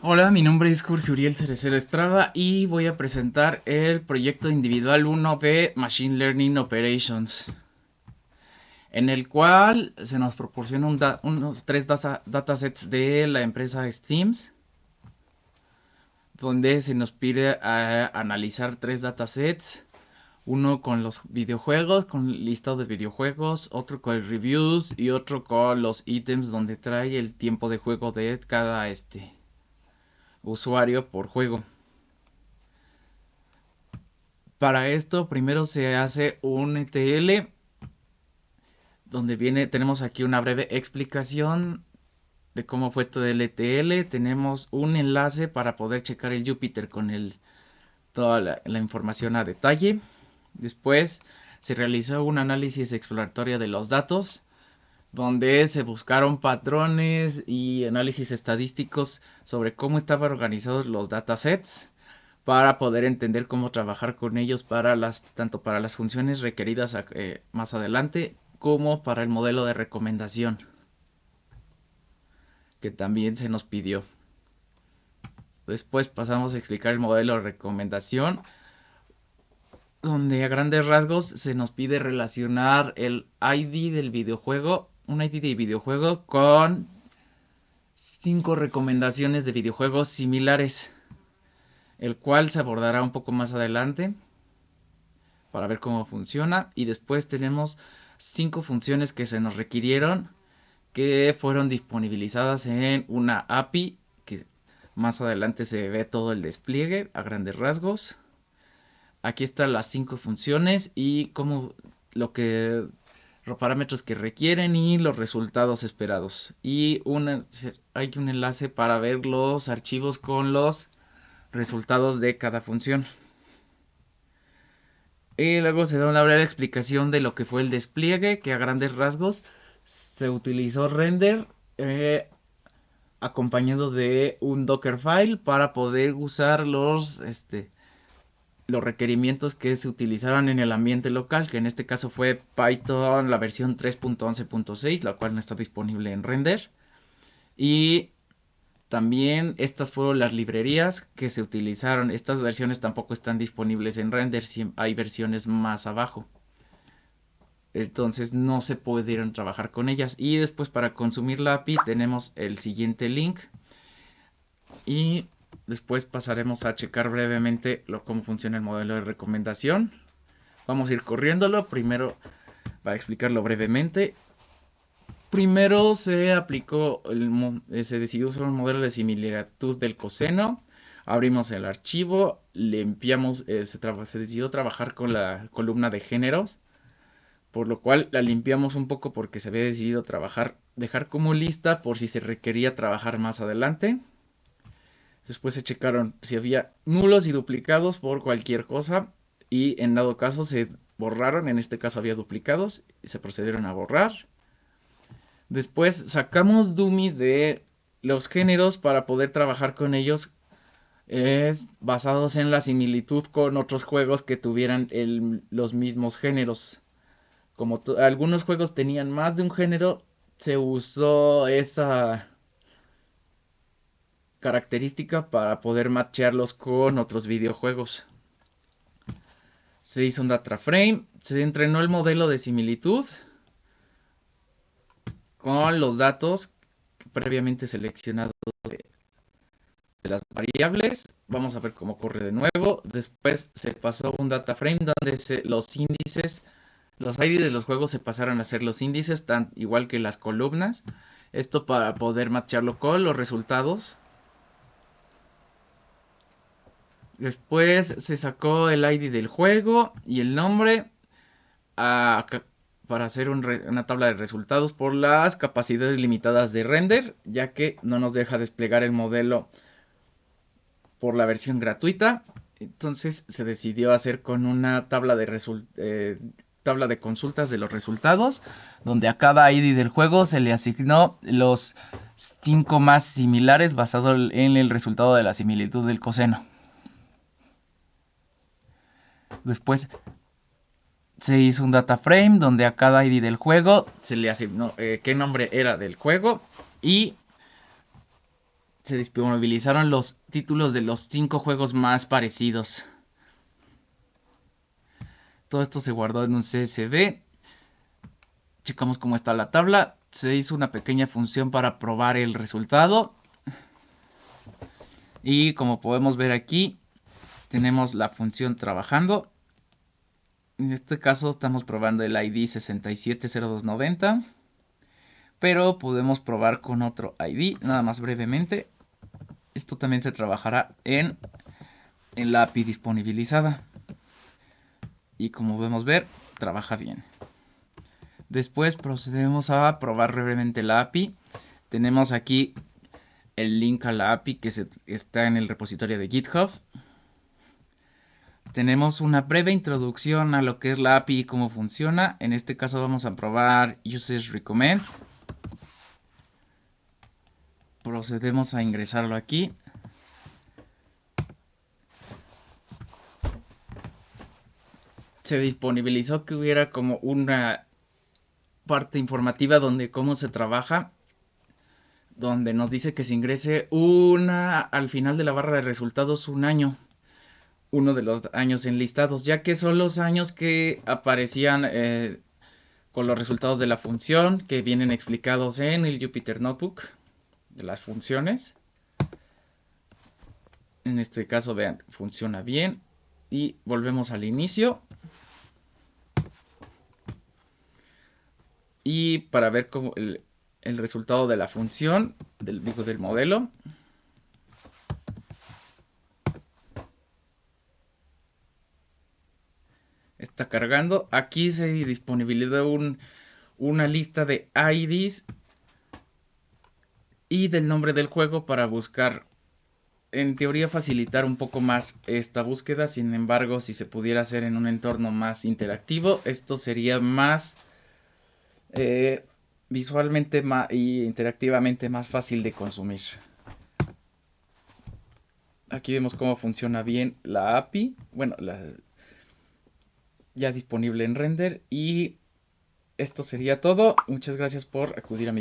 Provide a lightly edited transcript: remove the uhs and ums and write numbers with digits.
Hola, mi nombre es Jorge Uriel Cerecero Estrada y voy a presentar el proyecto individual 1 de Machine Learning Operations, en el cual se nos proporciona unos tres datasets de la empresa Steams, donde se nos pide analizar tres datasets, uno con los videojuegos, con el listado de videojuegos, otro con el reviews y otro con los ítems donde trae el tiempo de juego de cada usuario por juego. Para esto primero se hace un ETL donde tenemos aquí una breve explicación de cómo fue todo el ETL. Tenemos un enlace para poder checar el Jupyter con toda la información a detalle. Después se realizó un análisis exploratorio de los datos, donde se buscaron patrones y análisis estadísticos sobre cómo estaban organizados los datasets para poder entender cómo trabajar con ellos tanto para las funciones requeridas más adelante como para el modelo de recomendación que también se nos pidió. Después pasamos a explicar el modelo de recomendación, donde a grandes rasgos se nos pide relacionar el ID del videojuego, un ID de videojuego con 5 recomendaciones de videojuegos similares, el cual se abordará un poco más adelante para ver cómo funciona. Y después tenemos 5 funciones que se nos requirieron, que fueron disponibilizadas en una API, que más adelante se ve todo el despliegue a grandes rasgos. Aquí están las 5 funciones y cómo lo que los parámetros que requieren y los resultados esperados. Y hay un enlace para ver los archivos con los resultados de cada función. Y luego se da una breve explicación de lo que fue el despliegue, que a grandes rasgos se utilizó render acompañado de un Dockerfile para poder usar los requerimientos que se utilizaron en el ambiente local, que en este caso fue Python la versión 3.11.6, la cual no está disponible en render. Y también estas fueron las librerías que se utilizaron. Estas versiones tampoco están disponibles en render, hay versiones más abajo. Entonces no se pudieron trabajar con ellas. Y después para consumir la API tenemos el siguiente link. Y después pasaremos a checar brevemente cómo funciona el modelo de recomendación. Vamos a ir corriéndolo. Primero, para explicarlo brevemente. Primero se aplicó, se decidió usar un modelo de similitud del coseno. Abrimos el archivo, limpiamos, se decidió trabajar con la columna de géneros, por lo cual la limpiamos un poco porque se había decidido dejar como lista por si se requería trabajar más adelante. Después se checaron si había nulos y duplicados por cualquier cosa y en dado caso se borraron, en este caso había duplicados y se procedieron a borrar. Después sacamos dummies de los géneros para poder trabajar con ellos basados en la similitud con otros juegos que tuvieran los mismos géneros. Como algunos juegos tenían más de un género, se usó esa característica para poder matchearlos con otros videojuegos. Se hizo un data frame, se entrenó el modelo de similitud con los datos previamente seleccionados de las variables. Vamos a ver cómo ocurre de nuevo. Después se pasó un data frame donde los índices, los ID de los juegos se pasaron a ser los índices, tan igual que las columnas. Esto para poder matcharlo con los resultados. Después se sacó el ID del juego y el nombre a, para hacer una tabla de resultados por las capacidades limitadas de render, ya que no nos deja desplegar el modelo por la versión gratuita. Entonces se decidió hacer con una tabla de consultas de los resultados, donde a cada ID del juego se le asignó los 5 más similares basado en el resultado de la similitud del coseno. Después se hizo un data frame donde a cada ID del juego se le asignó qué nombre era del juego y Se disponibilizaron los títulos de los 5 juegos más parecidos. Todo esto se guardó en un CSV. Checamos cómo está la tabla. Se hizo una pequeña función para probar el resultado. Y como podemos ver aquí, tenemos la función trabajando. En este caso estamos probando el ID 670290. Pero podemos probar con otro ID, nada más brevemente. Esto también se trabajará en la API disponibilizada. Y como podemos ver, trabaja bien. Después procedemos a probar brevemente la API. Tenemos aquí el link a la API que está en el repositorio de GitHub. Tenemos una breve introducción a lo que es la API y cómo funciona. En este caso vamos a probar Usage Recommend. Procedemos a ingresarlo aquí. Se disponibilizó que hubiera como una parte informativa donde cómo se trabaja, donde nos dice que se ingrese al final de la barra de resultados un año, uno de los años enlistados, ya que son los años que aparecían con los resultados de la función que vienen explicados en el Jupyter Notebook de las funciones. En este caso, vean, funciona bien y volvemos al inicio. Y para ver cómo el resultado de la función, del modelo. Está cargando. Aquí se disponibiliza una lista de IDs y del nombre del juego para buscar. En teoría facilitar un poco más esta búsqueda. Sin embargo, si se pudiera hacer en un entorno más interactivo, esto sería más visualmente y interactivamente más fácil de consumir. Aquí vemos cómo funciona bien la API. Bueno, ya disponible en render. Y esto sería todo. Muchas gracias por acudir a mi